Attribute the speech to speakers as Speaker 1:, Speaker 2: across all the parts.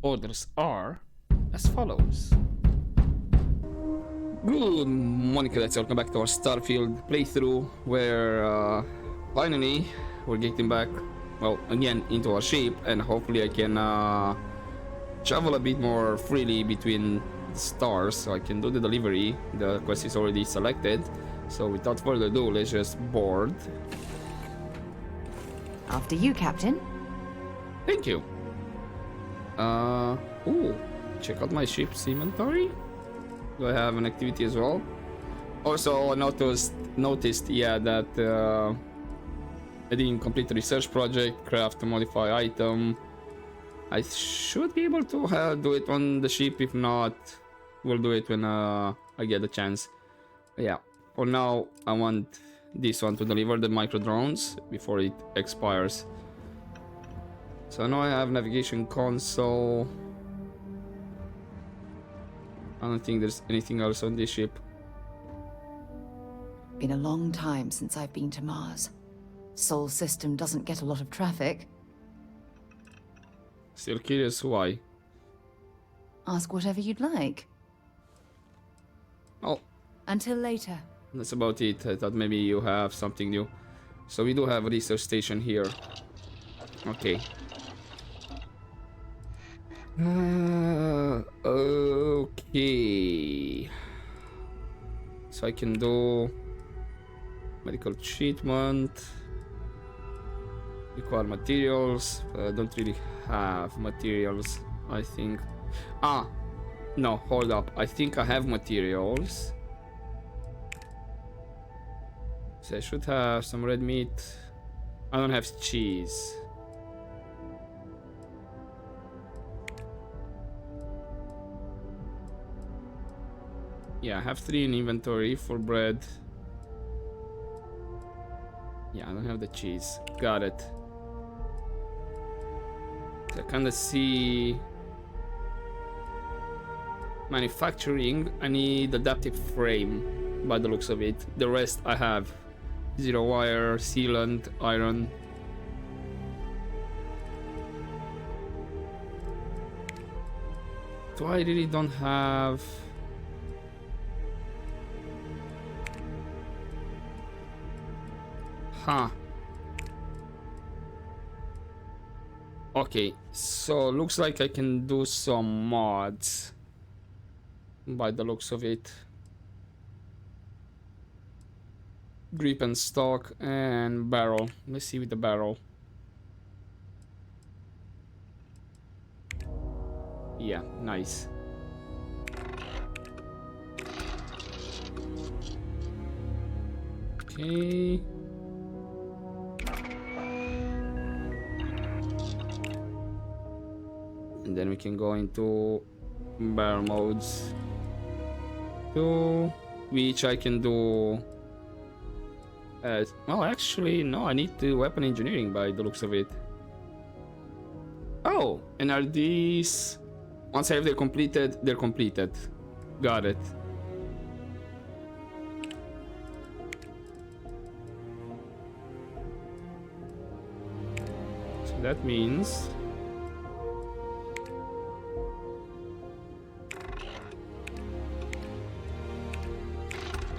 Speaker 1: orders are as follows. Good morning, cadets. Welcome back to our Starfield playthrough, where finally we're getting back, well, again into our ship, and hopefully I can travel a bit more freely between the stars, so I can do the delivery. The quest is already selected, so without further ado, let's just board.
Speaker 2: After you, Captain.
Speaker 1: Thank you. Ooh, check out my ship's inventory. Do I have an activity as well? Also, I noticed, yeah, that I didn't complete the research project, craft a modify item. I should be able to do it on the ship. If not, we'll do it when I get the chance. Yeah, for now, I want this one to deliver the micro drones before it expires. So now I have navigation console. I don't think there's anything else on this ship.
Speaker 2: Been a long time since I've been to Mars. Sol system doesn't get a lot of traffic.
Speaker 1: Still curious why.
Speaker 2: Ask whatever you'd like.
Speaker 1: Oh,
Speaker 2: Until later.
Speaker 1: that's about it. I thought maybe you have something new. So we do have a research station here. Okay. Okay. So I can do medical treatment. Require materials. I don't really have materials, I think. Ah, no, hold up. I think I have materials. So I should have some red meat. I don't have cheese. Yeah, I have 3 in inventory for bread. Yeah, I don't have the cheese. Got it. So I kinda see manufacturing. I need adaptive frame by the looks of it. The rest I have. 0 wire, sealant, iron. So I really don't have... Huh. Okay, so looks like I can do some mods by the looks of it. Grip and stock and barrel. Let's see with the barrel. Yeah, nice. Okay. And then we can go into barrel modes. Which I can do as well. Actually, no, I need to weapon engineering by the looks of it. Oh, and are these once I have they're completed? They're completed. Got it. So that means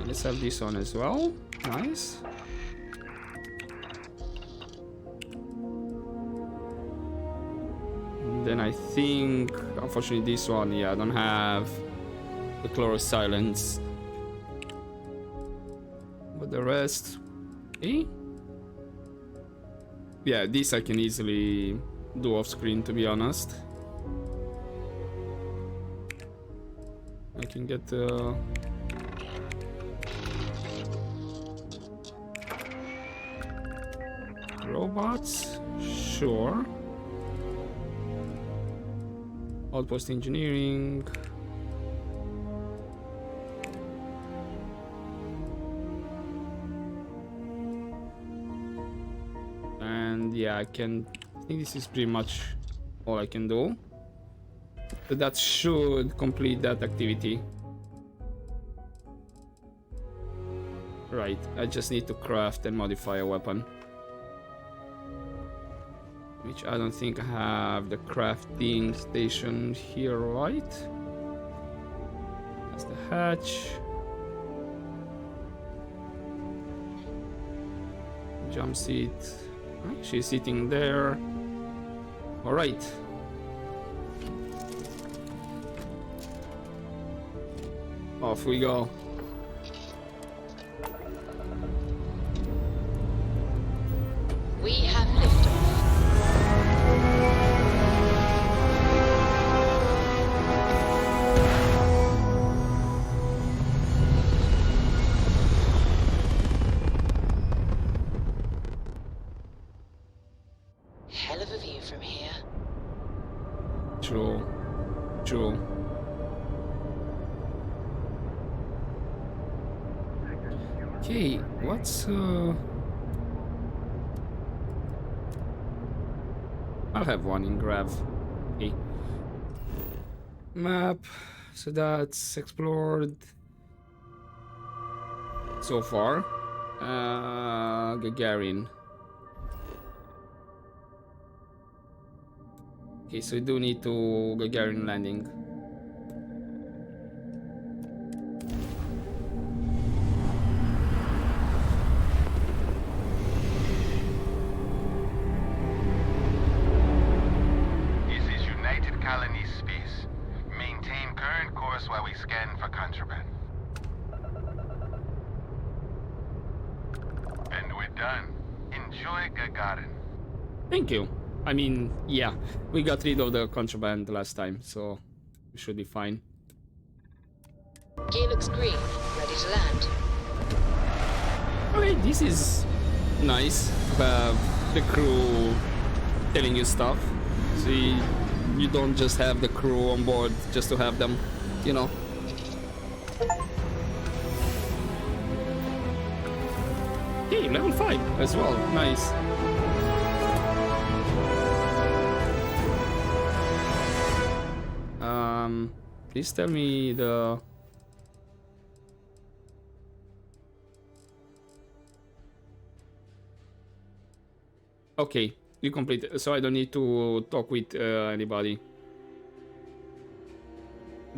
Speaker 1: let's have this one as well. Nice. And then I think, unfortunately, this one, yeah, I don't have the chloro silence. But the rest, okay. Yeah, this I can easily do off screen, to be honest. I can get robots, sure. Outpost engineering. And yeah, I think this is pretty much all I can do. But that should complete that activity. Right, I just need to craft and modify a weapon. which I don't think I have the crafting station here, right? That's the hatch. Jump seat. She's sitting there. All right. Off we go.
Speaker 2: We have liftoff. Hell of a view from here.
Speaker 1: True. True. Okay, what's I'll have one in Grav. Okay. Map. So that's explored so far. Gagarin. Okay, so we do need to Gagarin landing.
Speaker 3: While we scan for contraband. And we're done. Enjoy Gagarin.
Speaker 1: Thank you. I mean, yeah, we got rid of the contraband last time, so we should be fine.
Speaker 2: Gear looks green, ready to land.
Speaker 1: Okay, this is nice to have the crew telling you stuff. So you don't just have the crew on board just to have them, you know. Okay, level 5 as well. Nice. Please tell me the... Okay, you complete, so I don't need to talk with anybody.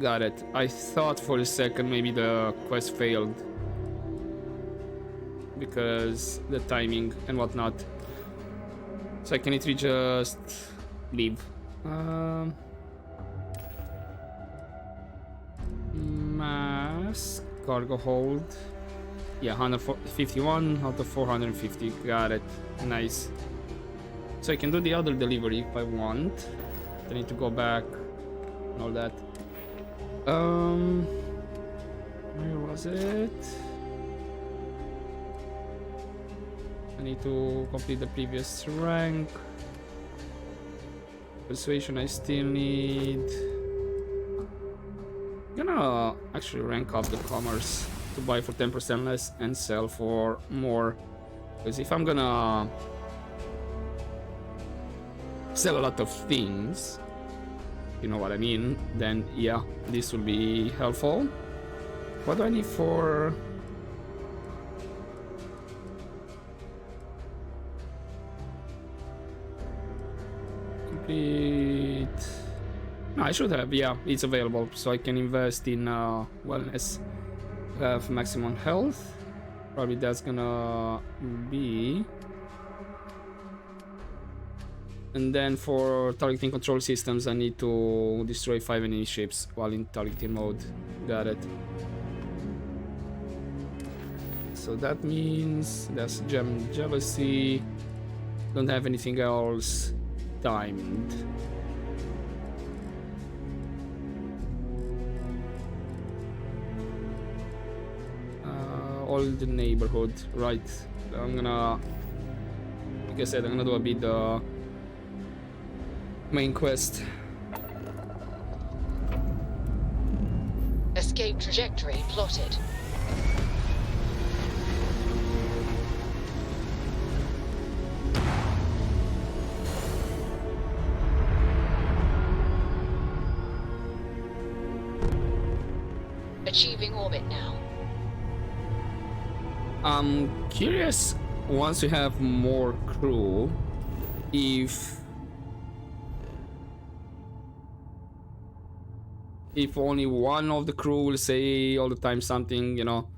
Speaker 1: Got it. I thought for a second maybe the quest failed because the timing and whatnot. So I can literally just leave. Mass cargo hold. Yeah, 151 out of 450. Got it. Nice. So I can do the other delivery if I want. I need to go back and all that. Where was it? I need to complete the previous rank. Persuasion I still need. I'm gonna actually rank up the commerce to buy for 10% less and sell for more. Because if I'm gonna sell a lot of things, you know what I mean, then yeah, this will be helpful. What do I need for... complete... No, I should have, yeah, it's available, so I can invest in wellness. Have maximum health. Probably that's gonna be... And then for targeting control systems, I need to destroy 5 enemy ships while in targeting mode. Got it. So that means that's gem jealousy. Don't have anything else timed. All the neighborhood, right? I'm gonna, like I said, I'm gonna do a bit main quest.
Speaker 2: Escape trajectory plotted. Achieving orbit now.
Speaker 1: I'm curious, once we have more crew, if if only one of the crew will say all the time something, you know,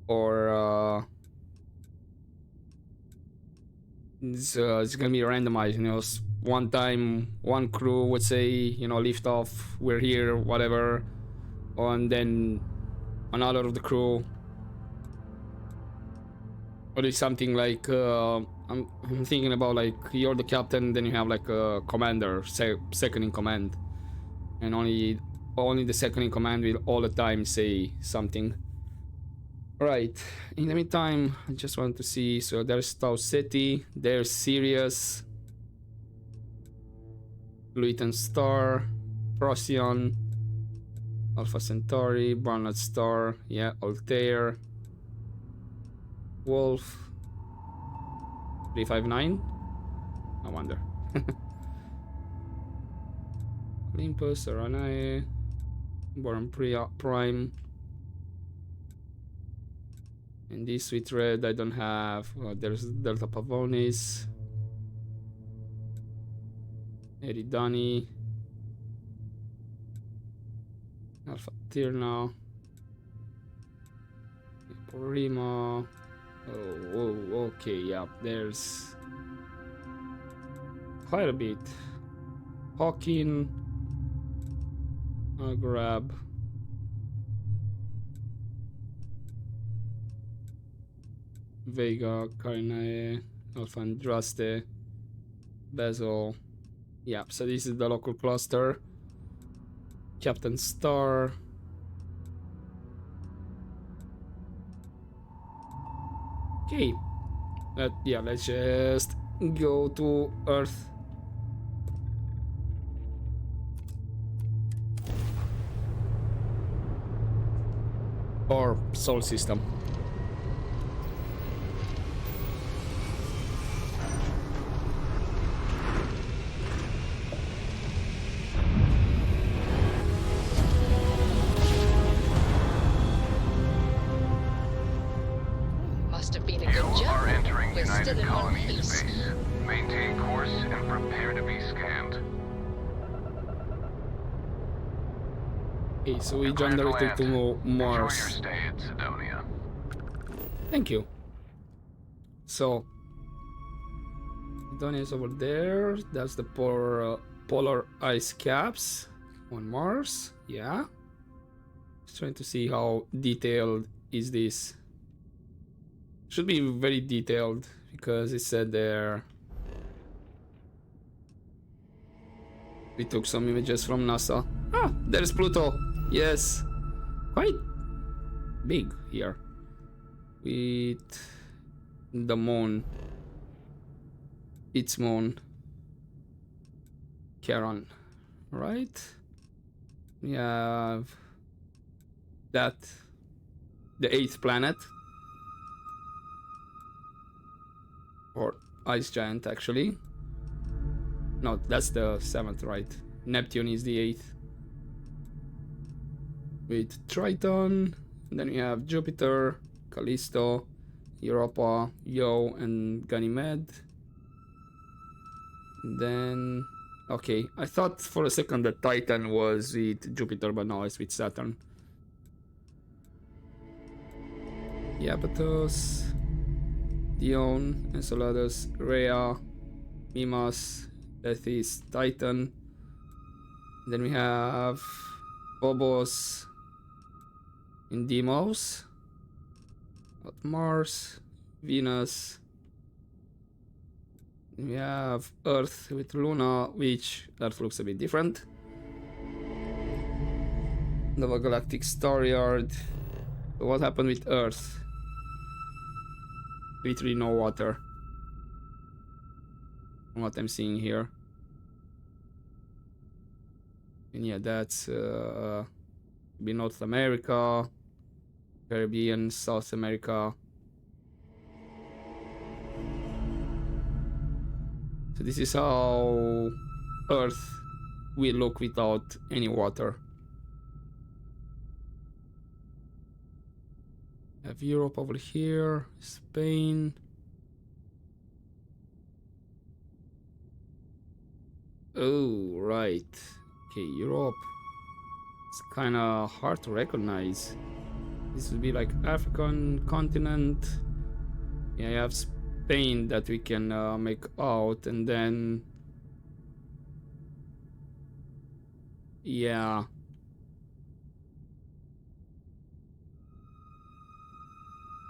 Speaker 1: or it's gonna be randomized, you know. One time one crew would say, you know, lift off, we're here, whatever, and then another of the crew, or it's something like I'm thinking about, like, you're the captain, then you have like a commander, second in command, and only the second in command will all the time say something. Right, in the meantime, I just want to see. So there's Tau Ceti, there's Sirius, Luitan Star, Procyon, Alpha Centauri, Barnard Star, yeah, Altair, Wolf, 359. I wonder. Olympus, Aranae, Boron Prime. And this sweet red I don't have. There's Delta Pavonis, Eridani, Alpha Tirna, Porima. Oh, okay, yeah, there's quite a bit. Hawkin, I'll grab. Vega, Karinae, Alpha Andraste, Basil. Yeah, so this is the local cluster. Captain Star. Okay. Yeah, let's just go to Earth. Or Sol System.
Speaker 4: Must have been a
Speaker 3: You
Speaker 4: good
Speaker 3: are
Speaker 4: job.
Speaker 3: entering
Speaker 4: We're
Speaker 3: United
Speaker 4: still in one
Speaker 3: Colony
Speaker 4: piece.
Speaker 3: space. Maintain course and prepare to be scanned.
Speaker 1: Okay, so we
Speaker 3: Clear
Speaker 1: jump
Speaker 3: to
Speaker 1: directly
Speaker 3: land.
Speaker 1: to
Speaker 3: Enjoy your
Speaker 1: Mars.
Speaker 3: stay at Sidonia.
Speaker 1: Thank you. So, Sidonia is over there. That's the polar ice caps on Mars. Yeah. Just trying to see how detailed is this. Should be very detailed because it said there. We took some images from NASA. Ah, there's Pluto. Yes. Quite big here. With the moon. Its moon. Charon. Right? We have that. The 8th planet. Or ice giant, actually. No, that's the 7th, right? Neptune is the 8th. With Triton. And then we have Jupiter, Callisto, Europa, Io, and Ganymede. And then... Okay, I thought for a second that Titan was with Jupiter, but no, it's with Saturn. Iapetus, Dione, Enceladus, Rhea, Mimas, Tethys, Titan. Then we have Phobos and Deimos, Mars, Venus. We have Earth with Luna, which Earth looks a bit different. Nova Galactic Star Yard. So what happened with Earth? Literally no water. From what I'm seeing here. And yeah, that's be North America, Caribbean, South America. So this is how Earth will look without any water. Have Europe over here, Spain. Oh, right. Okay, Europe. It's kind of hard to recognize. This would be like African continent. Yeah, you have Spain that we can make out, and then yeah,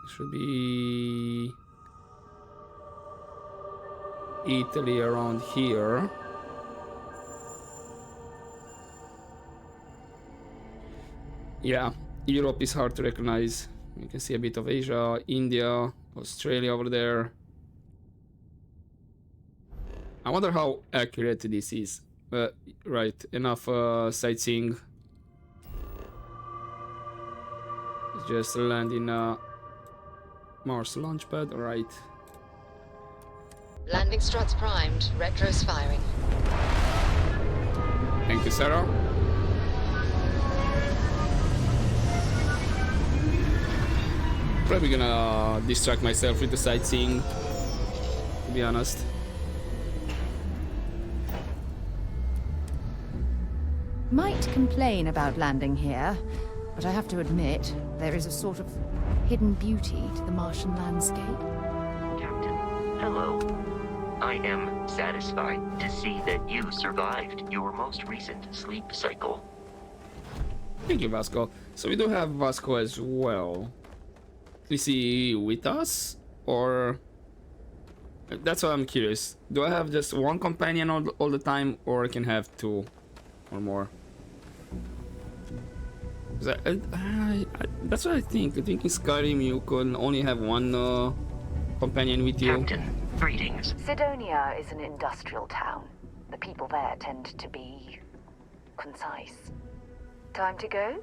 Speaker 1: should be Italy around here. Yeah, Europe is hard to recognize. You can see a bit of Asia, India, Australia over there. I wonder how accurate this is. Right, enough sightseeing. Just land in Mars launchpad, alright.
Speaker 2: Landing struts primed. Retro's firing.
Speaker 1: Thank you, Sarah. Probably gonna distract myself with the sightseeing, to be honest.
Speaker 2: Might complain about landing here, but I have to admit, there is a sort of hidden beauty to the Martian landscape.
Speaker 4: Captain, hello. I am satisfied to see that you survived your most recent sleep cycle.
Speaker 1: Thank you, Vasco. So we do have Vasco as well. Is he with us, or that's what I'm curious. Do I have just one companion all the time, or I can have two or more? That's what I think. I think in Skyrim you can only have one companion with you.
Speaker 4: Captain, greetings.
Speaker 2: Sidonia is an industrial town. The people there tend to be concise. Time to go?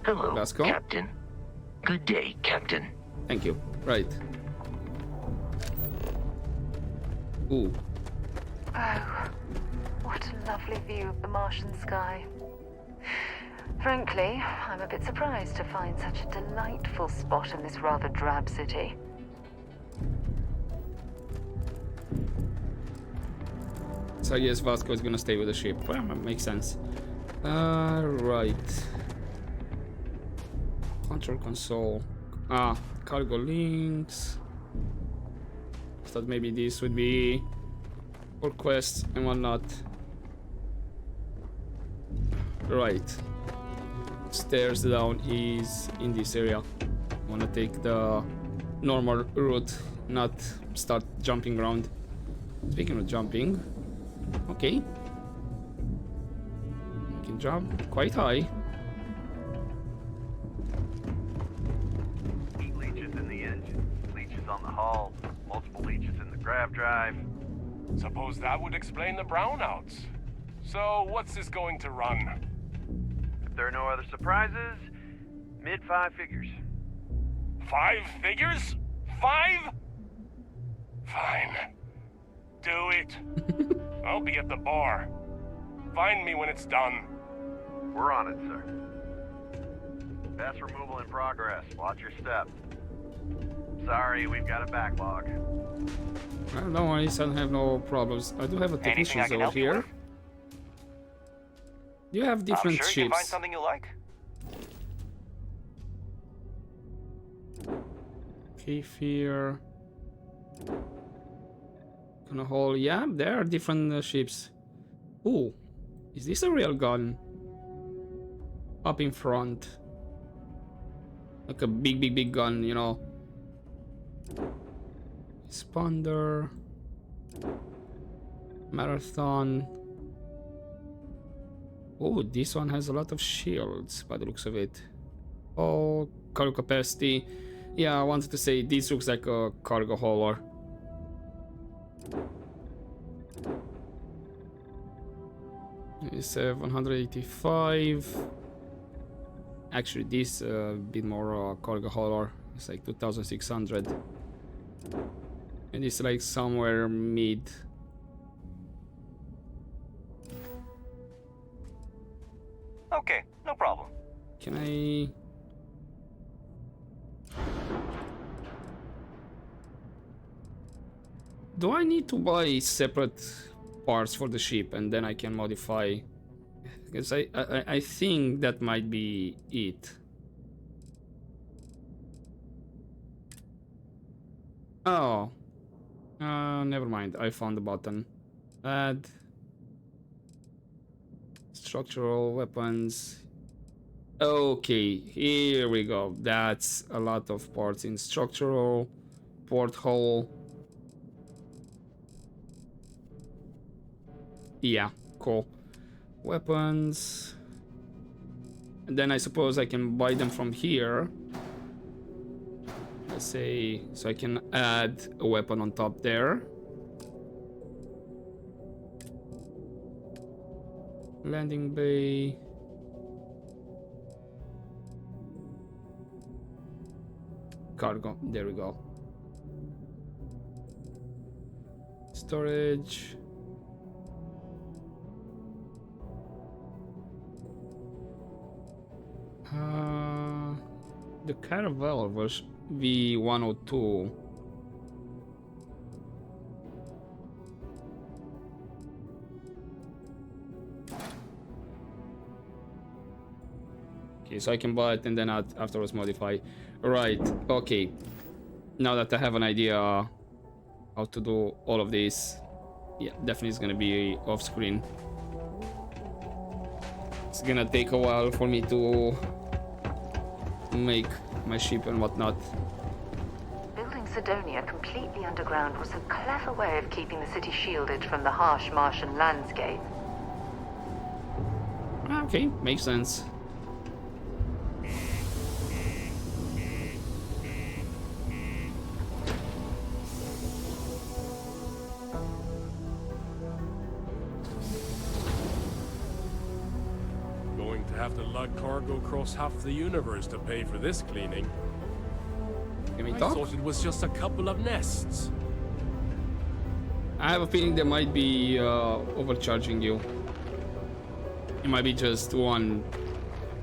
Speaker 4: Hello,
Speaker 1: Vasco?
Speaker 4: Captain. Good day, Captain.
Speaker 1: Thank you. Right. Ooh.
Speaker 2: Oh, what a lovely view of the Martian sky. Frankly, I'm a bit surprised to find such a delightful spot in this rather drab city.
Speaker 1: So I guess Vasco is gonna stay with the ship. Well, that makes sense. Right. Control console. Cargo links. Thought maybe this would be for quests and whatnot. Right. Stairs down is in this area. Wanna take the normal route, not start jumping around. Speaking of jumping, okay. You can jump quite high.
Speaker 5: Heat leeches in the engine, leeches on the hull, multiple leeches in the grav drive.
Speaker 6: Suppose that would explain the brownouts. So, what's this going to run?
Speaker 5: If there are no other surprises, mid-5 figures.
Speaker 6: 5 figures? 5? Fine. Do it. I'll be at the bar. Find me when it's done.
Speaker 5: We're on it, sir. Gas removal in progress. Watch your step. Sorry, we've got a backlog.
Speaker 1: Well, don't worry, I don't have no problems. I do have a technician over here. You have different
Speaker 7: I'm sure
Speaker 1: ships.
Speaker 7: you can find something you like.
Speaker 1: Kefir. Gonna haul. Yeah, there are different ships. Ooh, is this a real gun? Up in front. Like a big gun, you know. Sponder. Marathon. Oh, this one has a lot of shields by the looks of it. Oh, cargo capacity. Yeah, I wanted to say this looks like a cargo hauler. It's 185. Actually, this bit more cargo hauler. It's like 2,600. And it's like somewhere mid.
Speaker 7: Okay, no problem.
Speaker 1: Can I... Do I need to buy separate parts for the ship, and then I can modify. Because I think that might be it. Oh, never mind. I found the button. Add structural weapons. Okay, here we go. That's a lot of parts in structural porthole. Yeah, cool. Weapons. And then I suppose I can buy them from here. Let's say, so I can add a weapon on top there. Landing bay. Cargo, there we go. Storage. The Caravel was V102. Okay, so I can buy it and then afterwards modify. Right, okay. Now that I have an idea how to do all of this, yeah, definitely it's gonna be off screen. It's gonna take a while for me to make my ship and whatnot.
Speaker 8: Building Sidonia completely underground was a clever way of keeping the city shielded from the harsh Martian landscape.
Speaker 1: Okay, makes sense.
Speaker 6: Have to lug cargo across half the universe to pay for this cleaning.
Speaker 1: Can we
Speaker 6: I
Speaker 1: talk?
Speaker 6: thought it was just a couple of nests.
Speaker 1: I have a feeling they might be overcharging you. It might be just one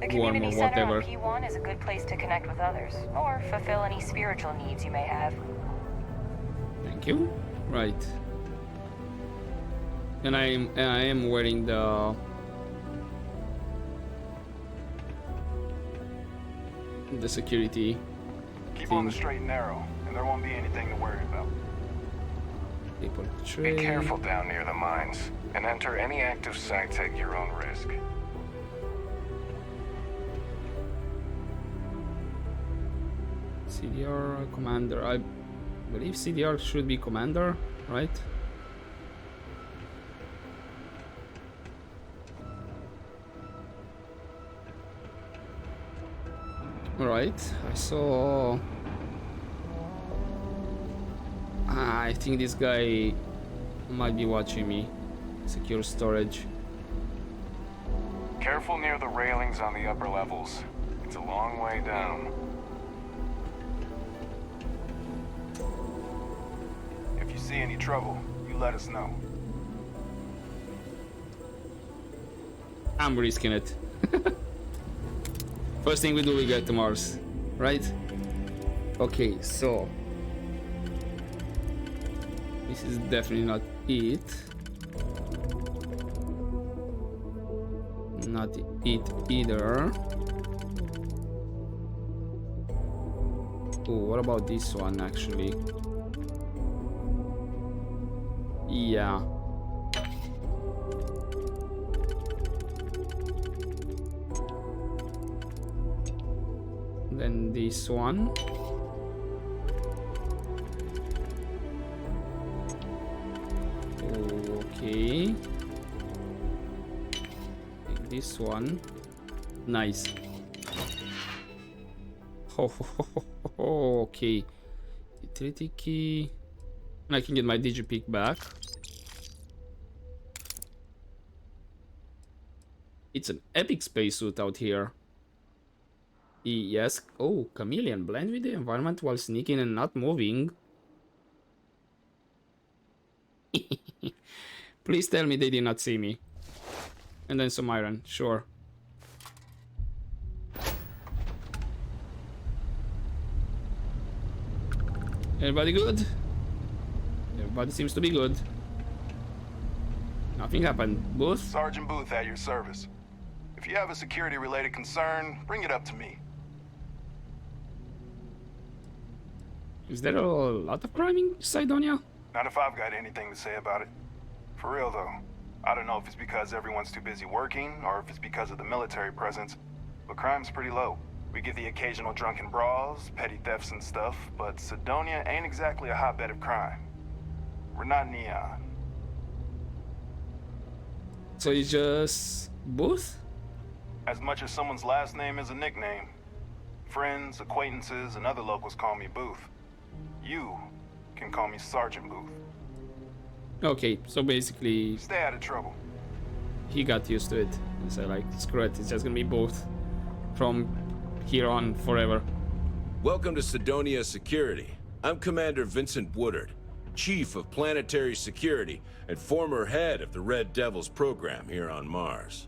Speaker 9: The
Speaker 1: worm or
Speaker 9: community center
Speaker 1: whatever.
Speaker 9: on P1 is a good place to connect with others, or fulfill any spiritual needs you may have.
Speaker 1: Thank you. Right. And I am wearing the security.
Speaker 10: Keep on the straight and narrow, and there won't be anything to worry about.
Speaker 1: People
Speaker 3: Be
Speaker 1: trade.
Speaker 3: careful down near the mines, and enter any active sites at your own risk.
Speaker 1: CDR commander. I believe CDR should be commander, right? Alright, I saw... I think this guy might be watching me. Secure storage.
Speaker 3: Careful near the railings on the upper levels. It's a long way down.
Speaker 10: If you see any trouble, you let us know.
Speaker 1: I'm risking it. First thing we do, we get to Mars, right? Okay, so this is definitely not it. Not it either. Oh, what about this one actually? Yeah. Then this one. Okay. Take this one. Nice. Okay. Utility key. And I can get my digipick back. It's an epic spacesuit out here. Yes. Oh, chameleon. Blend with the environment while sneaking and not moving. Please tell me they did not see me. And then some iron. Sure. Everybody good? Everybody seems to be good. Nothing happened. Booth?
Speaker 10: Sergeant Booth at your service. If you have a security-related concern, bring it up to me.
Speaker 1: Is there a lot of crime in Cydonia?
Speaker 10: Not if I've got anything to say about it. For real, though. I don't know if it's because everyone's too busy working, or if it's because of the military presence, but crime's pretty low. We get the occasional drunken brawls, petty thefts and stuff, but Cydonia ain't exactly a hotbed of crime. We're not Neon.
Speaker 1: So it's just Booth?
Speaker 10: As much as someone's last name is a nickname, friends, acquaintances, and other locals call me Booth. You can call me Sergeant Booth.
Speaker 1: Okay, so basically
Speaker 10: Stay out of trouble.
Speaker 1: he got used to it. So like, screw it, it's just gonna be Booth from here on forever.
Speaker 11: Welcome to Cydonia Security. I'm Commander Vincent Woodard, Chief of Planetary Security and former head of the Red Devils program here on Mars.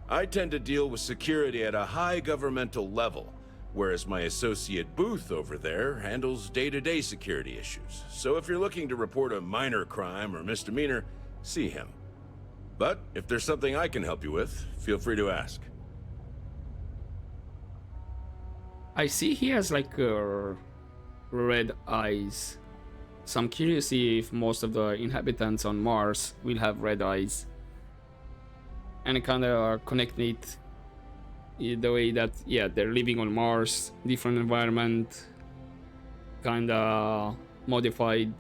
Speaker 11: I tend to deal with security at a high governmental level, whereas my associate Booth over there handles day-to-day security issues. So if you're looking to report a minor crime or misdemeanor, see him. But if there's something I can help you with, feel free to ask.
Speaker 1: I see he has like red eyes. So I'm curious if most of the inhabitants on Mars will have red eyes. And kind of connect it the way that, yeah, they're living on Mars, different environment, kind of modified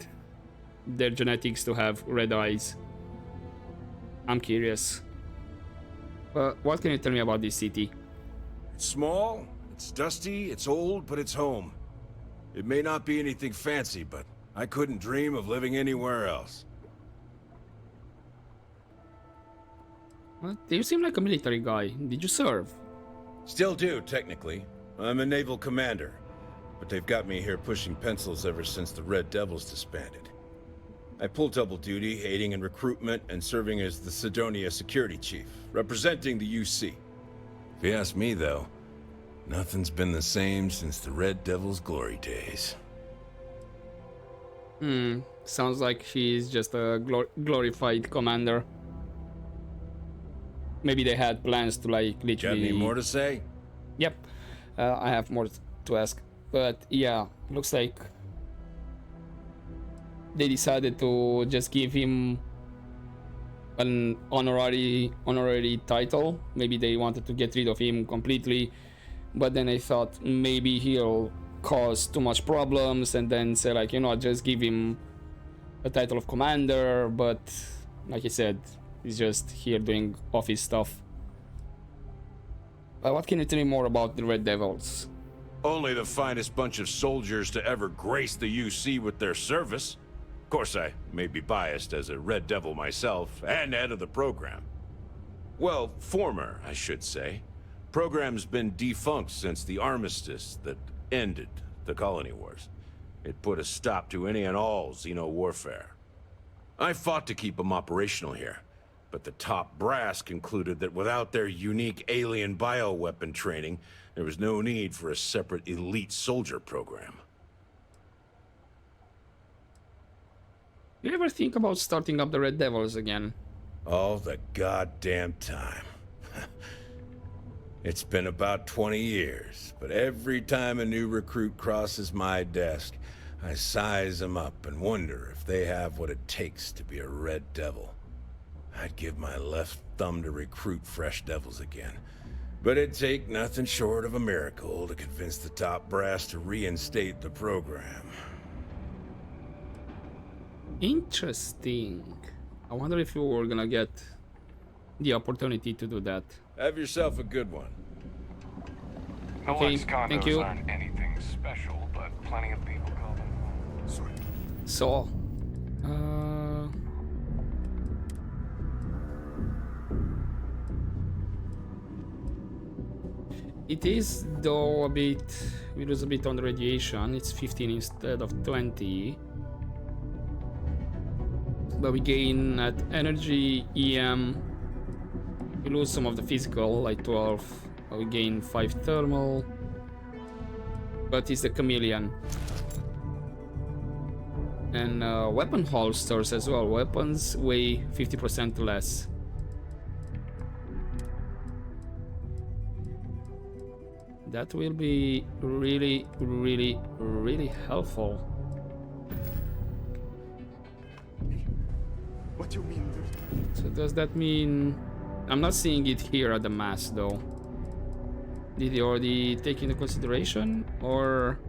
Speaker 1: their genetics to have red eyes. I'm curious. But what can you tell me about this city?
Speaker 11: It's small, it's dusty, it's old, but it's home. It may not be anything fancy, but I couldn't dream of living anywhere else.
Speaker 1: Well, you seem like a military guy. Did you serve?
Speaker 11: Still do, technically. I'm a naval commander, but they've got me here pushing pencils ever since the Red Devils disbanded. I pull double duty, aiding in recruitment and serving as the Cydonia security chief, representing the UC. If you ask me, though, nothing's been the same since the Red Devils' glory days.
Speaker 1: Sounds like he's just a glorified commander. Maybe they had plans to like literally...
Speaker 11: Got any more to say?
Speaker 1: Yep, I have more to ask. But yeah, looks like they decided to just give him an honorary title. Maybe they wanted to get rid of him completely, but then I thought maybe he'll cause too much problems and then say like, you know, just give him a title of commander. But like I said, he's just here doing office stuff. What can you tell me more about the Red Devils?
Speaker 11: Only the finest bunch of soldiers to ever grace the UC with their service. Of course, I may be biased as a Red Devil myself and head of the program. Well, former, I should say. Program's been defunct since the armistice that ended the colony wars. It put a stop to any and all Xeno warfare. I fought to keep them operational here, but the top brass concluded that without their unique alien bioweapon training, there was no need for a separate elite soldier program.
Speaker 1: Do you ever think about starting up the Red Devils again?
Speaker 11: All the goddamn time. It's been about 20 years, but every time a new recruit crosses my desk, I size them up and wonder if they have what it takes to be a Red Devil. I'd give my left thumb to recruit fresh devils again, but it'd take nothing short of a miracle to convince the top brass to reinstate the program.
Speaker 1: Interesting. I wonder if you were gonna get the opportunity to do that.
Speaker 11: Have yourself a good one.
Speaker 3: No
Speaker 1: Okay,
Speaker 3: ex-condos
Speaker 1: thank you.
Speaker 3: aren't anything special, but plenty of people call them home.
Speaker 1: So, it is though a bit, we lose a bit on radiation. It's 15 instead of 20. But we gain at energy, EM. We lose some of the physical, like 12. We gain 5 thermal. But it's the chameleon. And weapon holsters as well. Weapons weigh 50% less. That will be really, really, really helpful.
Speaker 12: What do you mean?
Speaker 1: So does that mean... I'm not seeing it here at the mass though. Did he already take into consideration, or...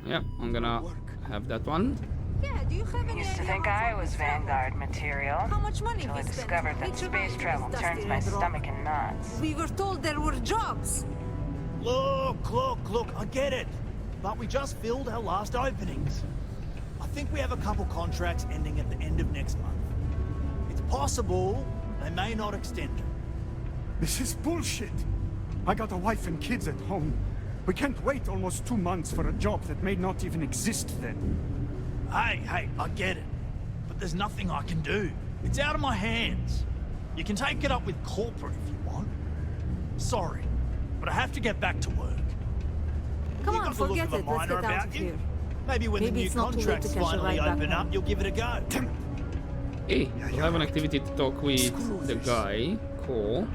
Speaker 1: Yeah, I'm gonna have that one.
Speaker 9: Yeah, do you have any Used to think I was Vanguard material. How much money until I discovered that space travel turns my stomach in knots.
Speaker 13: We were told there were jobs.
Speaker 14: Look, I get it. But we just filled our last openings. I think we have a couple contracts ending at the end of next month. It's possible they may not extend it.
Speaker 12: This is bullshit. I got a wife and kids at home. We can't wait almost 2 months for a job that may not even exist then.
Speaker 14: Hey, I get it. But there's nothing I can do. It's out of my hands. You can take it up with corporate if you want. Sorry, but I have to get back to work.
Speaker 13: Come on, forget it. Let's get out of here.
Speaker 14: Maybe when the new contracts finally open up, you'll give it a go.
Speaker 1: Hey, we have an activity to talk with the guy. Cool.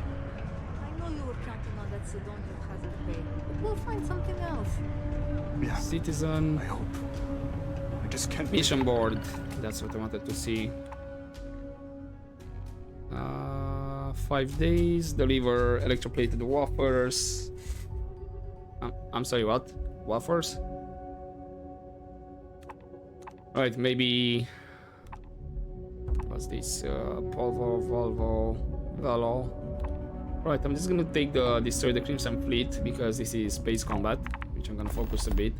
Speaker 13: I know you were counting on that Sidonia hazard pay, but we'll find something else.
Speaker 12: Yeah.
Speaker 1: Citizen.
Speaker 12: I hope. I just can't.
Speaker 1: Mission board. That's what I wanted to see. 5 days. Deliver electroplated wafers. I'm sorry, what? Wafers? Alright, maybe... What's this? Volvo. Right, I'm just gonna take the Destroy the Crimson Fleet because this is space combat, which I'm gonna focus a bit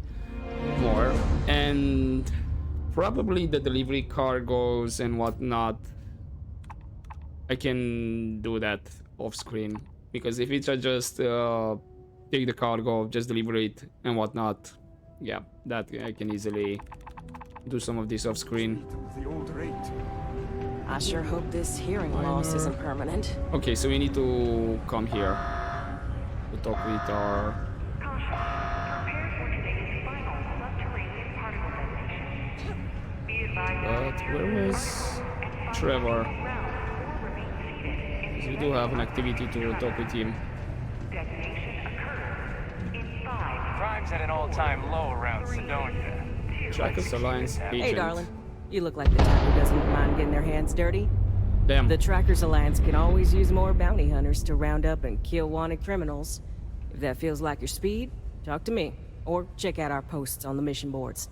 Speaker 1: more. And probably the delivery cargoes and whatnot, I can do that off screen. Because if it's just take the cargo, just deliver it and whatnot, yeah, that I can easily do some of this off screen.
Speaker 12: The old rate.
Speaker 15: I sure hope this hearing loss isn't permanent.
Speaker 1: Okay, so we need to come here to talk with our... But where was Trevor? Because we do have an activity to talk with him.
Speaker 16: Crime's at an all-time low around Sidonia.
Speaker 1: Trackers Alliance agent.
Speaker 15: Hey, darling. You look like the type who doesn't mind getting their hands dirty.
Speaker 1: Damn.
Speaker 15: The Trackers Alliance can always use more bounty hunters to round up and kill wanted criminals. If that feels like your speed, talk to me. Or check out our posts on the mission boards.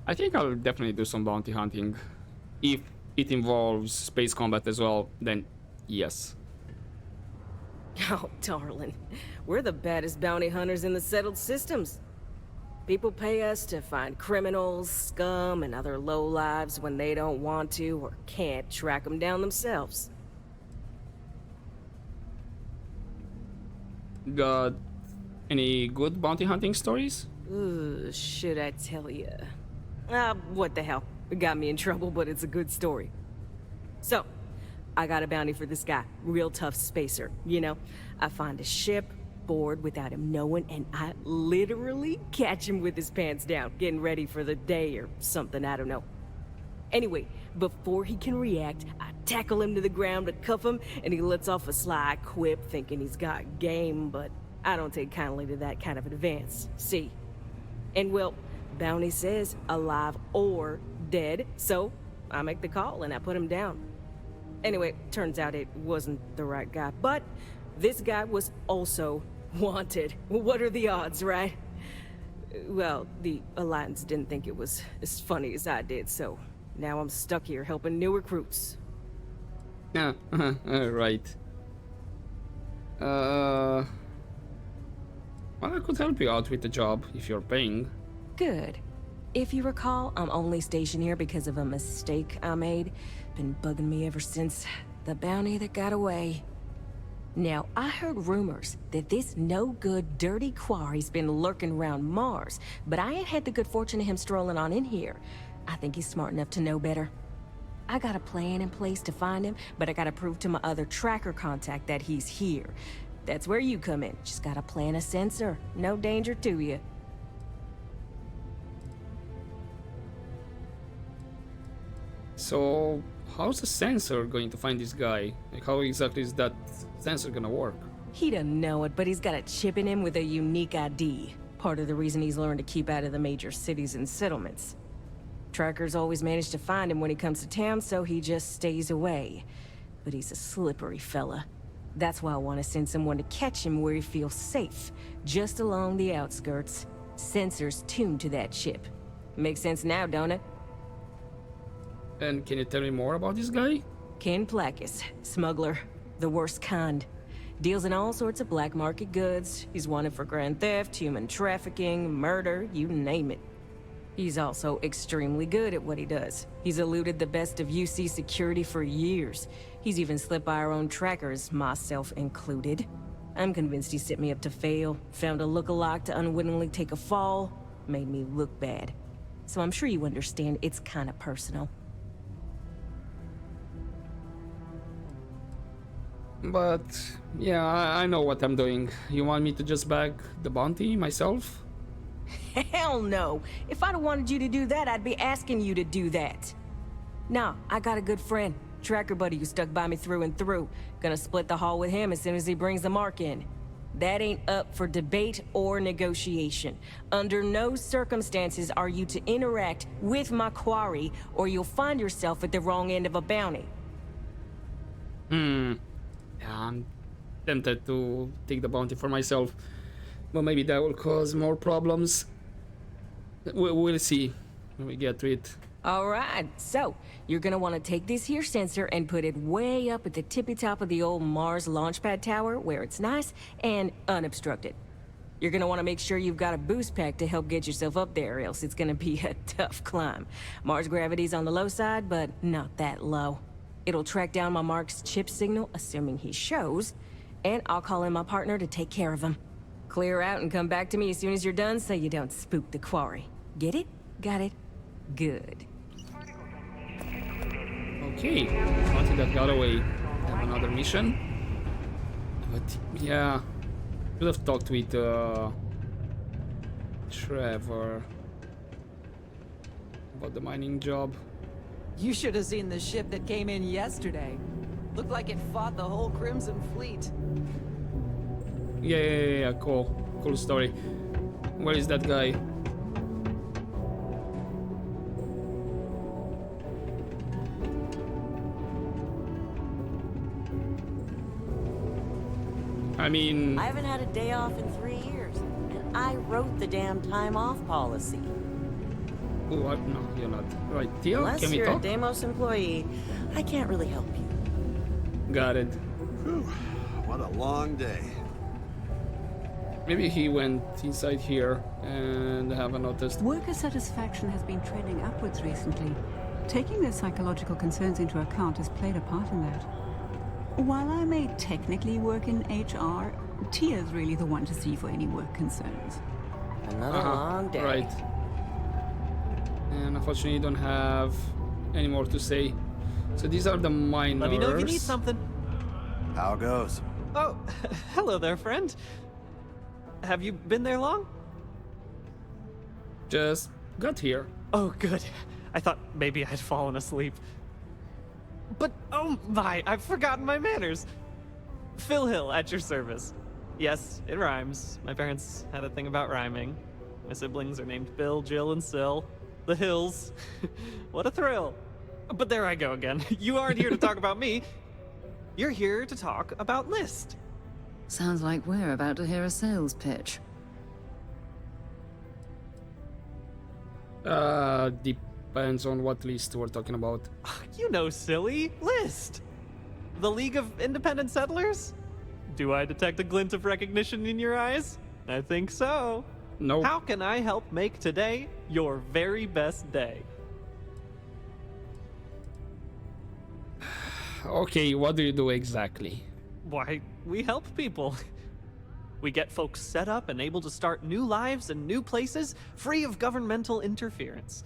Speaker 1: I think I'll definitely do some bounty hunting. If it involves space combat as well, then yes.
Speaker 15: Oh, darling. We're the baddest bounty hunters in the settled systems. People pay us to find criminals, scum, and other lowlives when they don't want to or can't track them down themselves.
Speaker 1: Got any good bounty hunting stories?
Speaker 15: Ooh, should I tell you? What the hell? It got me in trouble, but it's a good story. So, I got a bounty for this guy. Real tough spacer, you know? I find a ship, board without him knowing, and I literally catch him with his pants down, getting ready for the day or something, I don't know. Anyway, before he can react, I tackle him to the ground to cuff him, and he lets off a sly quip thinking he's got game, but I don't take kindly to that kind of advance, see? And well, bounty says alive or dead, so I make the call and I put him down. Anyway, turns out it wasn't the right guy, but this guy was also wanted. What are the odds, right? Well, the Alliance didn't think it was as funny as I did, so now I'm stuck here helping new recruits.
Speaker 1: Yeah, right. Well, I could help you out with the job if you're paying.
Speaker 15: Good. If you recall, I'm only stationed here because of a mistake I made. Been bugging me ever since. The bounty that got away. Now, I heard rumors that this no-good, dirty quarry's been lurking around Mars, but I ain't had the good fortune of him strolling on in here. I think he's smart enough to know better. I got a plan in place to find him, but I gotta prove to my other tracker contact that he's here. That's where you come in. Just gotta plant a sensor. No danger to you.
Speaker 1: So, how's the sensor going to find this guy? Like, how exactly is that sensor gonna work?
Speaker 15: He doesn't know it, but he's got a chip in him with a unique ID. Part of the reason he's learned to keep out of the major cities and settlements. Trackers always manage to find him when he comes to town, so he just stays away. But he's a slippery fella. That's why I want to send someone to catch him where he feels safe, just along the outskirts. Sensors tuned to that chip. Makes sense now, don't it?
Speaker 1: And can you tell me more about this guy?
Speaker 15: Ken Plakis, smuggler, the worst kind. Deals in all sorts of black market goods. He's wanted for grand theft, human trafficking, murder, you name it. He's also extremely good at what he does. He's eluded the best of UC security for years. He's even slipped by our own trackers, myself included. I'm convinced he set me up to fail, found a look-alike to unwittingly take a fall, made me look bad. So I'm sure you understand it's kind of personal.
Speaker 1: But, yeah, I know what I'm doing. You want me to just bag the bounty myself?
Speaker 15: Hell no! If I'd wanted you to do that, I'd be asking you to do that. Nah, I got a good friend, tracker buddy who stuck by me through and through. Gonna split the haul with him as soon as he brings the mark in. That ain't up for debate or negotiation. Under no circumstances are you to interact with my quarry, or you'll find yourself at the wrong end of a bounty.
Speaker 1: Yeah, I'm tempted to take the bounty for myself, but maybe that will cause more problems. We'll see when we get to it.
Speaker 15: Alright, so you're gonna want to take this here sensor and put it way up at the tippy top of the old Mars launchpad tower where it's nice and unobstructed. You're gonna want to make sure you've got a boost pack to help get yourself up there, else it's gonna be a tough climb. Mars gravity's on the low side, but not that low. It'll track down my Mark's chip signal, assuming he shows, and I'll call in my partner to take care of him. Clear out and come back to me as soon as you're done so you don't spook the quarry. Get it? Got it? Good.
Speaker 1: Okay, Bounty that got away. Have another mission. But yeah, should have talked with Trevor about the mining job.
Speaker 17: You should have seen the ship that came in yesterday. Looked like it fought the whole Crimson Fleet.
Speaker 1: Yeah, cool story. Where is that guy? I mean,
Speaker 18: I haven't had a day off in 3 years, and I wrote the damn time off policy.
Speaker 1: what? No, you're not. Right, Theo,
Speaker 18: Unless
Speaker 1: can we
Speaker 18: you're
Speaker 1: talk?
Speaker 18: a Deimos employee, I can't really help you.
Speaker 1: Got it.
Speaker 19: Whew, what a long day.
Speaker 1: Maybe he went inside here and I haven't noticed.
Speaker 20: Worker satisfaction has been trending upwards recently. Taking their psychological concerns into account has played a part in that. While I may technically work in HR, Tia's really the one to see for any work concerns.
Speaker 18: Another long day.
Speaker 1: Right. And unfortunately, you don't have any more to say. So these are the miners.
Speaker 21: Let me know if you need something.
Speaker 19: How goes?
Speaker 21: Oh, hello there, friend. Have you been there long?
Speaker 1: Just got here.
Speaker 21: Oh, good. I thought maybe I'd fallen asleep. But, oh my, I've forgotten my manners. Phil Hill, at your service. Yes, it rhymes. My parents had a thing about rhyming. My siblings are named Bill, Jill, and Sil. The Hills. What a thrill. But there I go again. You aren't here to talk about me. You're here to talk about List.
Speaker 2: Sounds like we're about to hear a sales pitch.
Speaker 1: Depends on what list we're talking about.
Speaker 21: You know, silly. List. The League of Independent Settlers? Do I detect a glint of recognition in your eyes? I think so.
Speaker 1: No.
Speaker 21: How can I help make today your very best day?
Speaker 1: Okay, what do you do exactly?
Speaker 21: Why, we help people. We get folks set up and able to start new lives in new places, free of governmental interference.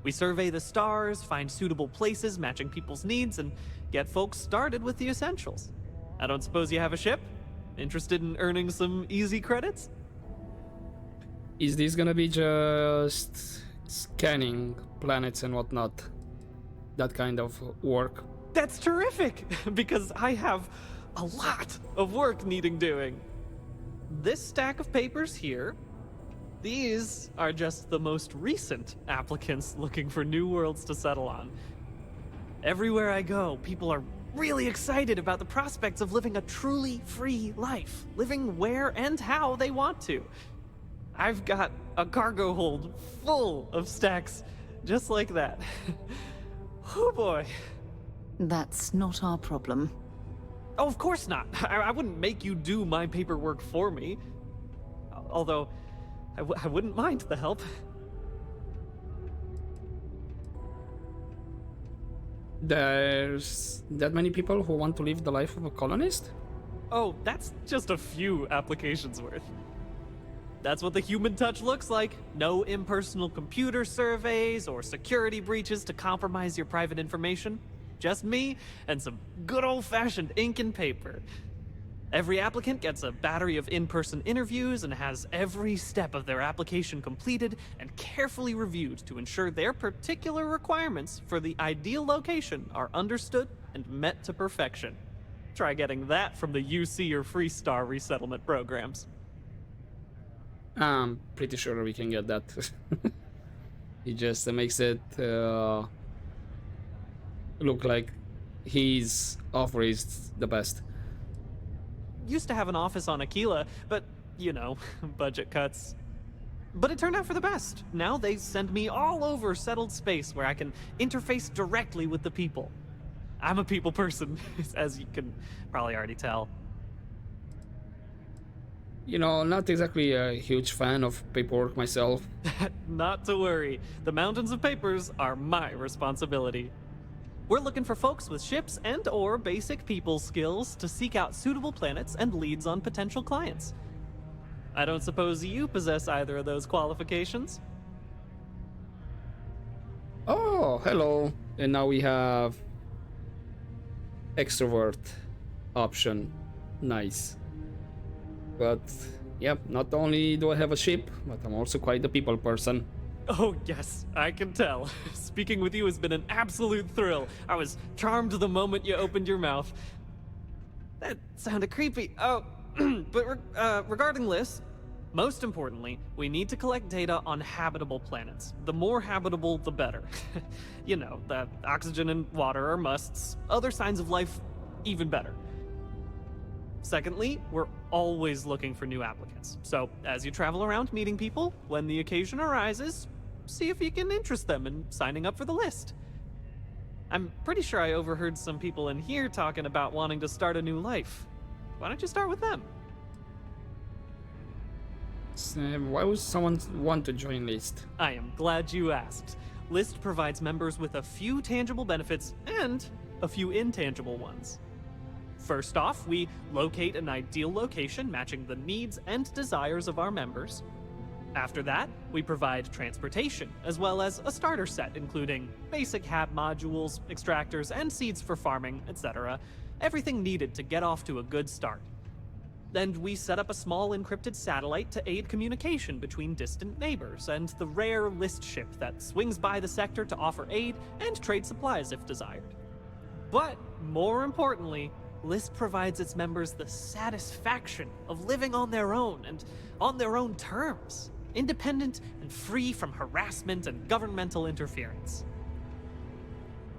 Speaker 21: We survey the stars, find suitable places matching people's needs, and get folks started with the essentials. I don't suppose you have a ship? Interested in earning some easy credits?
Speaker 1: Is this gonna be just scanning planets and whatnot? That kind of work?
Speaker 21: That's terrific, because I have a lot of work needing doing. This stack of papers here, these are just the most recent applicants looking for new worlds to settle on. Everywhere I go, people are really excited about the prospects of living a truly free life, living where and how they want to. I've got a cargo hold full of stacks just like that. Oh boy.
Speaker 2: That's not our problem.
Speaker 21: Oh, of course not. I wouldn't make you do my paperwork for me. Although, I wouldn't mind the help.
Speaker 1: There's that many people who want to live the life of a colonist?
Speaker 21: Oh, that's just a few applications worth. That's what the human touch looks like. No impersonal computer surveys or security breaches to compromise your private information. Just me and some good old-fashioned ink and paper. Every applicant gets a battery of in-person interviews and has every step of their application completed and carefully reviewed to ensure their particular requirements for the ideal location are understood and met to perfection. Try getting that from the UC or Freestar resettlement programs.
Speaker 1: I'm pretty sure we can get that. It just makes it look like his offer is the best.
Speaker 21: Used to have an office on Aquila, but, you know, budget cuts. But it turned out for the best. Now they send me all over settled space where I can interface directly with the people. I'm a people person, as you can probably already tell.
Speaker 1: You know, not exactly a huge fan of paperwork myself.
Speaker 21: Not to worry. The mountains of papers are my responsibility. We're looking for folks with ships and or basic people skills to seek out suitable planets and leads on potential clients. I don't suppose you possess either of those qualifications?
Speaker 1: Oh, hello. And now we have extrovert option. Nice. But, yep, not only do I have a ship, but I'm also quite a people person.
Speaker 21: Oh, yes, I can tell. Speaking with you has been an absolute thrill. I was charmed the moment you opened your mouth. That sounded creepy. Oh, but regarding lists, most importantly, we need to collect data on habitable planets. The more habitable, the better. You know, the oxygen and water are musts. Other signs of life, even better. Secondly, we're always looking for new applicants. So, as you travel around meeting people, when the occasion arises, see if you can interest them in signing up for the list. I'm pretty sure I overheard some people in here talking about wanting to start a new life. Why don't you start with them?
Speaker 1: Why would someone want to join List?
Speaker 21: I am glad you asked. List provides members with a few tangible benefits and a few intangible ones. First off, we locate an ideal location matching the needs and desires of our members. After that, we provide transportation, as well as a starter set including basic hab modules, extractors, and seeds for farming, etc. Everything needed to get off to a good start. Then we set up a small encrypted satellite to aid communication between distant neighbors and the rare List ship that swings by the sector to offer aid and trade supplies if desired. But more importantly, List provides its members the satisfaction of living on their own and on their own terms, independent and free from harassment and governmental interference.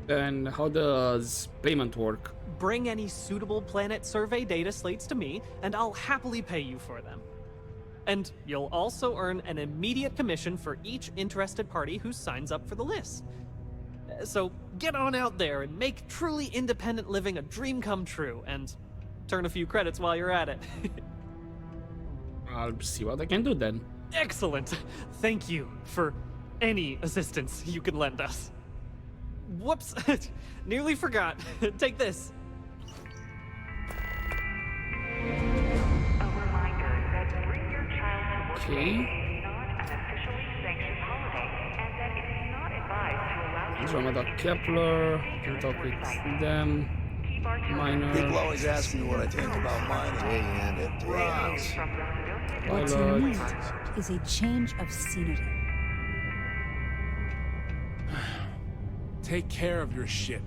Speaker 1: And how does payment work?
Speaker 21: Bring any suitable planet survey data slates to me, and I'll happily pay you for them. And you'll also earn an immediate commission for each interested party who signs up for the list. So get on out there and make truly independent living a dream come true, and turn a few credits while you're at it.
Speaker 1: I'll see what I can do then.
Speaker 21: Excellent. Thank you for any assistance you can lend us. Whoops, nearly forgot. Take this.
Speaker 1: Okay. Andromeda Kepler, can talk with them. Minor.
Speaker 4: People always ask me what I think about mining. Day in and day out.
Speaker 22: What you
Speaker 1: Pilot.
Speaker 22: need is a change of scenery.
Speaker 6: Take care of your ship.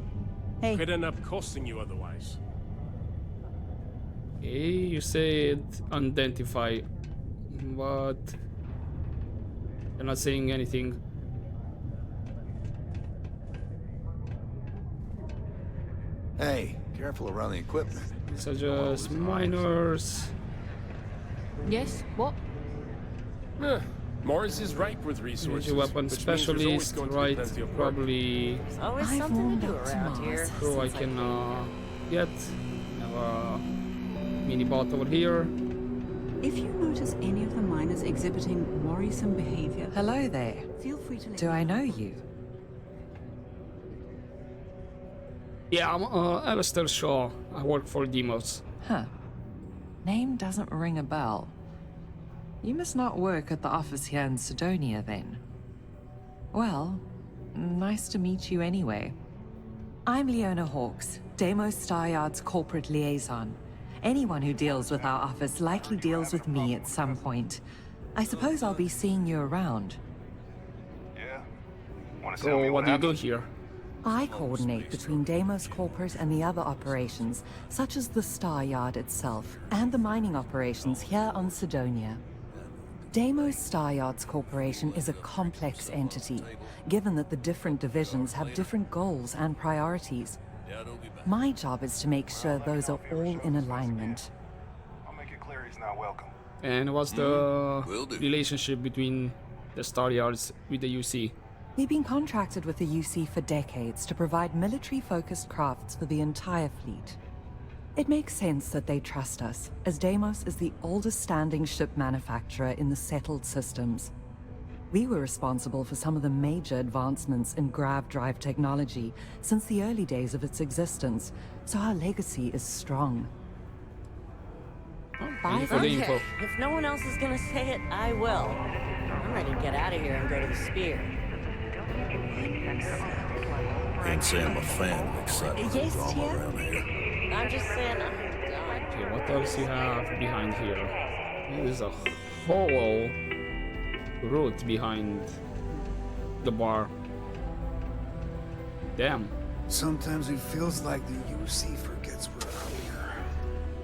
Speaker 22: Hey.
Speaker 6: Could end up costing you otherwise.
Speaker 1: Okay, you said identify, but you're not saying anything.
Speaker 4: Hey, careful around the equipment.
Speaker 1: Such as miners.
Speaker 2: Yes, what?
Speaker 6: Mars is ripe with resources.
Speaker 1: Major weapon
Speaker 6: which means there's always
Speaker 1: specialist,
Speaker 6: going to be
Speaker 1: right?
Speaker 6: plenty of work.
Speaker 1: Probably.
Speaker 18: There's always
Speaker 22: I've
Speaker 18: something
Speaker 22: warmed
Speaker 18: to do
Speaker 22: up to
Speaker 18: around
Speaker 22: Mars.
Speaker 18: here.
Speaker 1: So I can get. Have a mini bot over here.
Speaker 20: If you notice any of the miners exhibiting worrisome behavior,
Speaker 17: Hello there.
Speaker 20: feel free to let
Speaker 17: Do
Speaker 20: me
Speaker 17: I know you?
Speaker 1: Yeah, I'm Alistair Shaw. I work for Demos.
Speaker 17: Huh. Name doesn't ring a bell. You must not work at the office here in Sidonia, then. Well, nice to meet you anyway. I'm Leona Hawks, Deimos Staryard's corporate liaison. Anyone who deals with our office likely deals with me at some point. I suppose I'll be seeing you around.
Speaker 10: Yeah. Want to tell
Speaker 1: So
Speaker 10: me
Speaker 1: what do you do
Speaker 10: happened?
Speaker 1: here?
Speaker 17: I coordinate between Deimos Corpers and the other operations, such as the Staryard itself, and the mining operations here on Sidonia. Deimos Staryards Corporation is a complex entity, given that the different divisions have different goals and priorities. My job is to make sure those are all in alignment.
Speaker 10: I'll make it clear he's not welcome.
Speaker 1: And what's the relationship between the Staryards with the UC?
Speaker 17: We've been contracted with the UC for decades to provide military-focused crafts for the entire fleet. It makes sense that they trust us, as Deimos is the oldest standing ship manufacturer in the settled systems. We were responsible for some of the major advancements in grav drive technology since the early days of its existence, so our legacy is strong.
Speaker 1: Thank you for the info.
Speaker 18: If no one else is gonna say it, I will. I'm ready to get out of here and go to the Spear.
Speaker 4: Can't say I'm a fan of exciting
Speaker 18: Yes,
Speaker 4: drama
Speaker 18: Tia?
Speaker 4: around here.
Speaker 18: I'm just saying,
Speaker 1: Okay, what else you have behind here? There's a hollow route behind the bar. Damn.
Speaker 23: Sometimes it feels like the UC forgets we're out here.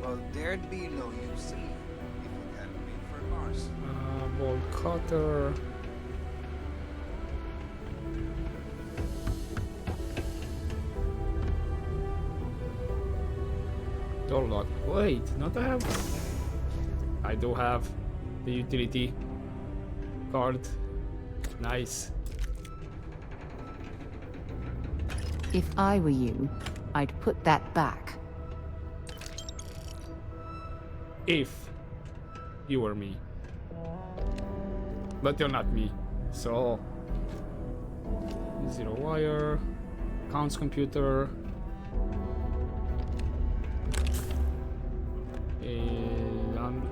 Speaker 23: Well, there'd be no UC if it hadn't been for Mars.
Speaker 1: Bolt cutter. Door lock. Wait, not I have. I do have the utility card. Nice.
Speaker 2: If I were you, I'd put that back.
Speaker 1: If you were me. But you're not me. So zero wire. Counts computer.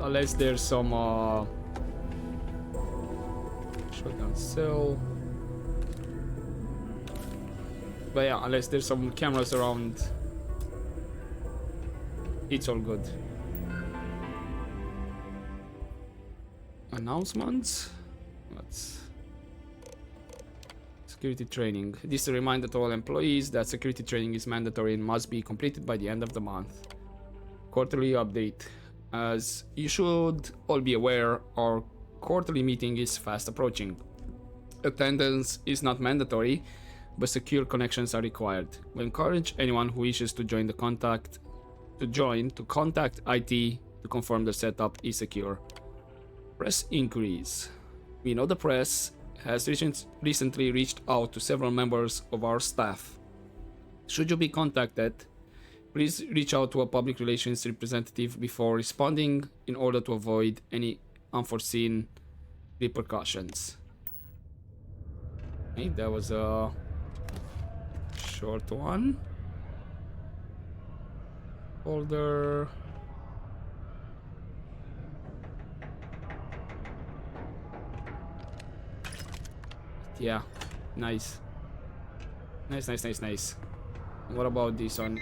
Speaker 1: Unless there's some shotgun cell. But yeah, unless there's some cameras around, it's all good. Announcements. Let's security training. This is a reminder to all employees that security training is mandatory and must be completed by the end of the month. Quarterly update. As you should all be aware, our quarterly meeting is fast approaching. Attendance is not mandatory, but secure connections are required. We encourage anyone who wishes to join to contact IT to confirm the setup is secure. Press inquiries. We know the press has recently reached out to several members of our staff. Should you be contacted, please reach out to a public relations representative before responding in order to avoid any unforeseen repercussions. Okay, that was a short one. Folder. Yeah, nice. Nice. What about this one?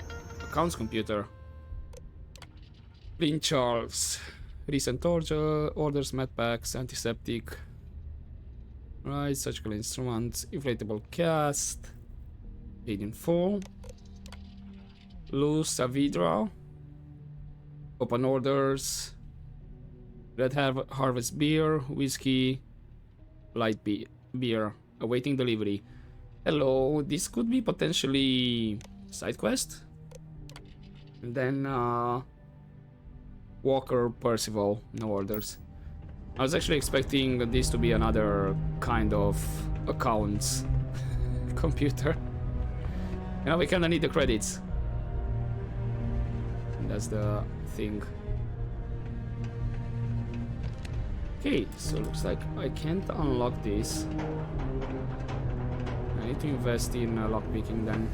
Speaker 1: accounts computer. Clean Charles. Recent orders, med packs, antiseptic. Right, surgical instruments, inflatable cast. Paid in full. Loose Savidra. Open orders. Red Harvest beer, whiskey, light beer. Awaiting delivery. Hello, this could be potentially side quest. And then Walker Percival, no orders. I was actually expecting this to be another kind of accounts computer. You know, we kinda need the credits. And that's the thing. Okay, so looks like I can't unlock this. I need to invest in lockpicking then.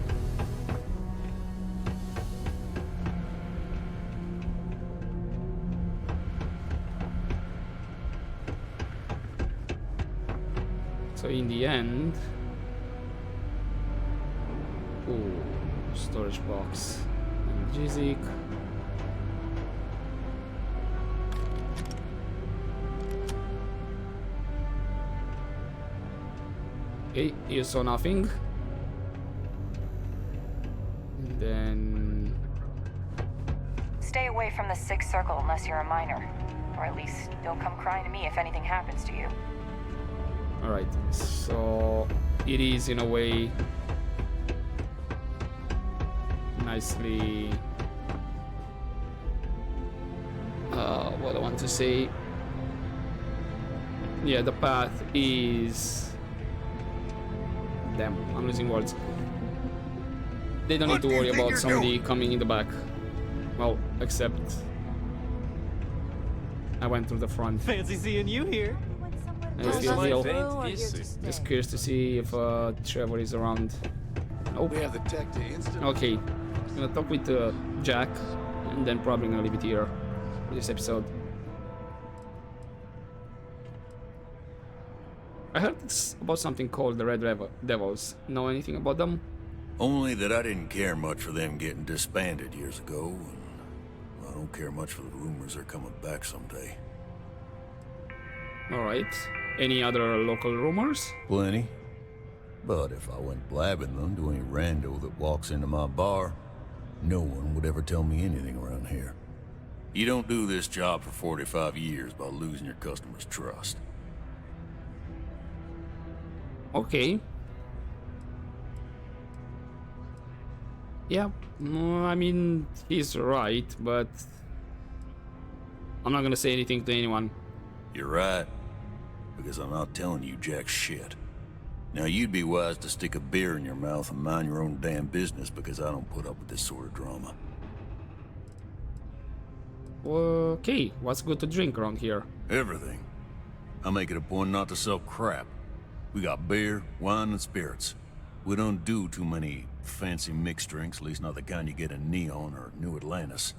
Speaker 1: So in the end... Ooh, storage box. Analgesic. Okay, you saw nothing. And then...
Speaker 9: Stay away from the Sixth Circle unless you're a minor. Or at least don't come crying to me if anything happens to you.
Speaker 1: Alright, so it is in a way nicely what I want to say. Yeah, the path is... Damn, I'm losing words. They don't need to worry about somebody coming in the back. Well, except I went through the front.
Speaker 21: Fancy seeing you here.
Speaker 1: Nice deal. Just curious to see if Trevor is around. Nope.
Speaker 4: We have the tech to instantly.
Speaker 1: Okay, I'm gonna talk with Jack, and then probably gonna leave it here for this episode. I heard about something called the Red Devils. Know anything about them?
Speaker 19: Only that I didn't care much for them getting disbanded years ago, and I don't care much for the rumors they're coming back someday.
Speaker 1: Alright. Any other local rumors?
Speaker 19: Plenty. But if I went blabbing them to any rando that walks into my bar, no one would ever tell me anything around here. You don't do this job for 45 years by losing your customers' trust.
Speaker 1: Okay. Yeah, I mean, he's right, but I'm not gonna say anything to anyone.
Speaker 19: You're right, because I'm not telling you jack shit. Now you'd be wise to stick a beer in your mouth and mind your own damn business, because I don't put up with this sort of drama.
Speaker 1: Okay, what's good to drink around here?
Speaker 19: Everything. I make it a point not to sell crap. We got beer, wine, and spirits. We don't do too many fancy mixed drinks, at least not the kind you get in Neon or New Atlantis.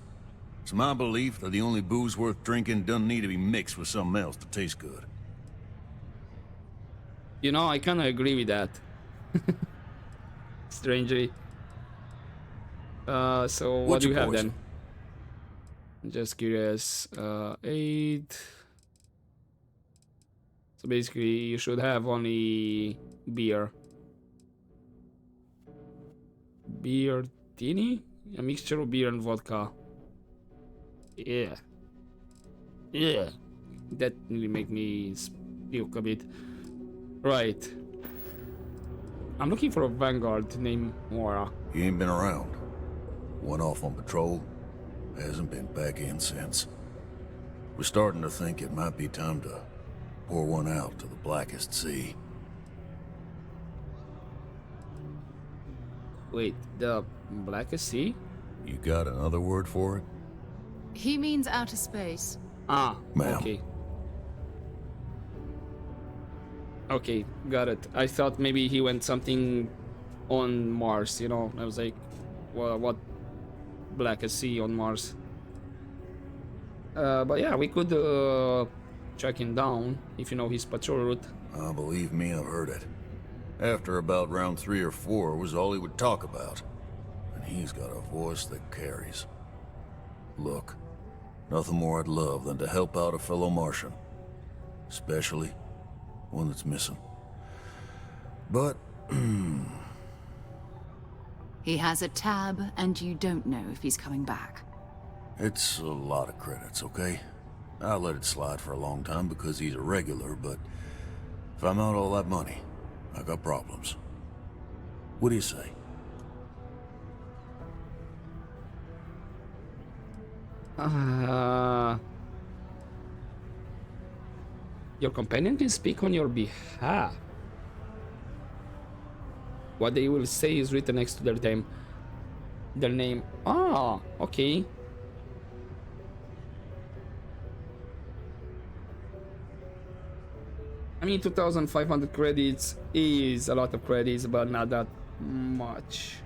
Speaker 19: It's my belief that the only booze worth drinking doesn't need to be mixed with something else to taste good.
Speaker 1: You know, I kinda agree with that. Strangely. So what do you have then? Just curious. 8. So basically, you should have only beer. Beer tini? A mixture of beer and vodka. Yeah. Yeah. That really make me puke a bit. Right. I'm looking for a vanguard named Mora.
Speaker 19: He ain't been around. Went off on patrol. Hasn't been back in since. We're starting to think it might be time to pour one out to the blackest sea.
Speaker 1: Wait, the blackest sea?
Speaker 19: You got another word for it?
Speaker 2: He means outer space.
Speaker 1: Ah,
Speaker 19: Ma'am.
Speaker 1: okay. Okay, got it. I thought maybe he went something on Mars, you know? I was like, well, what blackest sea on Mars? But yeah, we could track him down if you know his patrol route.
Speaker 19: Believe me, I've heard it. After about round 3 or 4 was all he would talk about. And he's got a voice that carries. Look, nothing more I'd love than to help out a fellow Martian. Especially one that's missing. But,
Speaker 2: He has a tab, and you don't know if he's coming back.
Speaker 19: it's a lot of credits, okay? I let it slide for a long time because he's a regular, but if I'm out all that money, I got problems. What do you say?
Speaker 1: Your companion can speak on your behalf. What they will say is written next to their name. Their name. Ah, okay. I mean, 2,500 credits is a lot of credits, but not that much.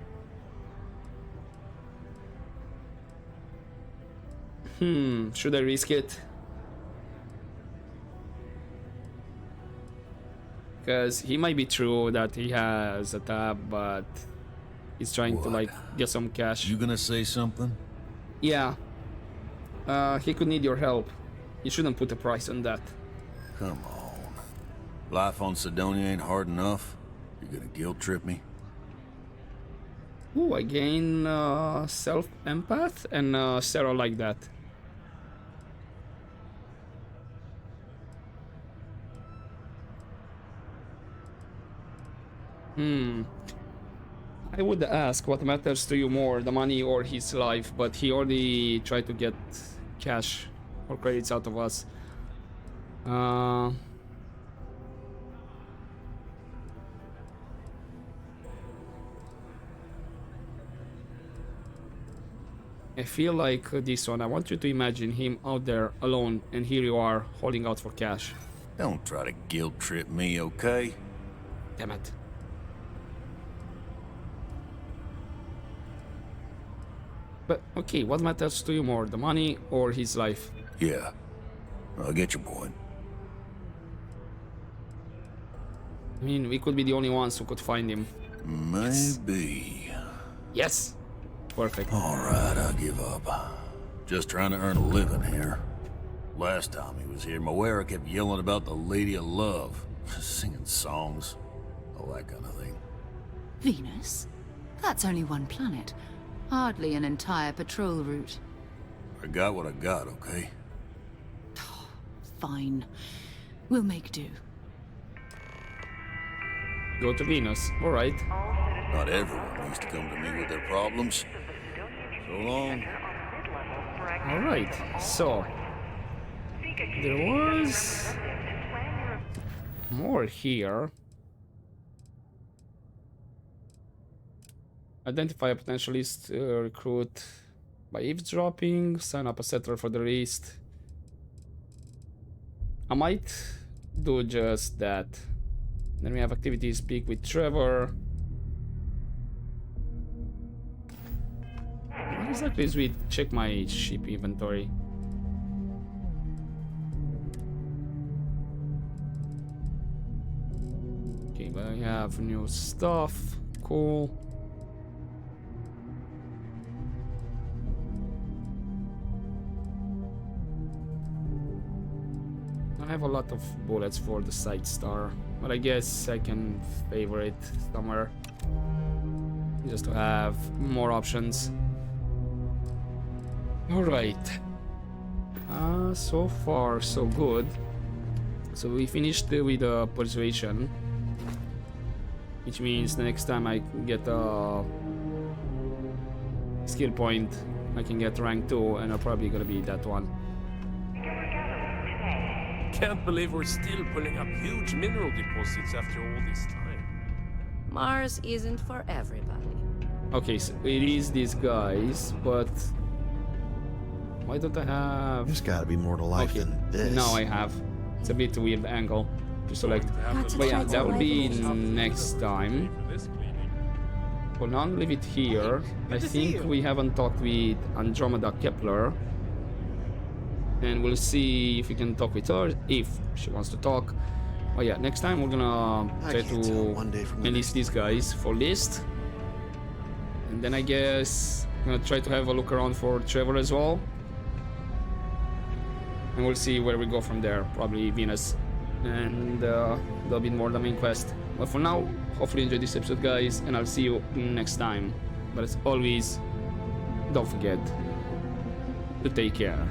Speaker 1: Should I risk it? Because he might be true that he has a tab, but he's trying to like get some cash.
Speaker 19: You gonna say something?
Speaker 1: Yeah. He could need your help. You shouldn't put a price on that.
Speaker 19: Come on. Life on Sidonia ain't hard enough. You're gonna guilt trip me?
Speaker 1: Ooh, I gain self-empath and Sarah like that. I would ask what matters to you more, the money or his life, but he already tried to get cash or credits out of us. I feel like this one. I want you to imagine him out there alone, and here you are holding out for cash.
Speaker 19: Don't try to guilt trip me, okay?
Speaker 1: Damn it. But okay, what matters to you more, the money or his life?
Speaker 19: Yeah, I get your point.
Speaker 1: I mean, we could be the only ones who could find him.
Speaker 19: Maybe.
Speaker 1: Yes. Perfect.
Speaker 19: Alright, I give up. Just trying to earn a living here. Last time he was here, Moira kept yelling about the Lady of Love, singing songs, all that kind of thing.
Speaker 2: Venus? That's only one planet. Hardly an entire patrol route.
Speaker 19: I got what I got, okay?
Speaker 2: Fine. We'll make do.
Speaker 1: Go to Venus. Alright.
Speaker 19: Not everyone needs to come to me with their problems. So long.
Speaker 1: Alright, so there was more here. Identify a potential list, recruit by eavesdropping, sign up a settler for the list. I might do just that. Then we have activities, speak with Trevor. What exactly is we check my ship inventory? Okay, but I have new stuff. Cool. I have a lot of bullets for the side star, but I guess I can favor it somewhere just to have more options. Alright. So far so good. So we finished with persuasion, which means the next time I get a skill point I can get rank 2, and I'm probably gonna be that one.
Speaker 5: Can't believe we're still pulling up huge mineral deposits after all this time.
Speaker 7: Mars isn't for everybody.
Speaker 1: Okay, so it is these guys, but why don't I have...
Speaker 4: There's gotta be more to life than this.
Speaker 1: Now I have. It's a bit weird angle to select. But yeah, that will be next time. For now, leave it here. I think we haven't talked with Andromeda Kepler. And we'll see if we can talk with her, if she wants to talk. Oh yeah, next time we're gonna try to enlist these guys for list. And then I guess I'm gonna try to have a look around for Trevor as well. And we'll see where we go from there. Probably Venus. And there'll be more the main quest. But for now, hopefully you enjoyed this episode, guys, and I'll see you next time. But as always, don't forget to take care.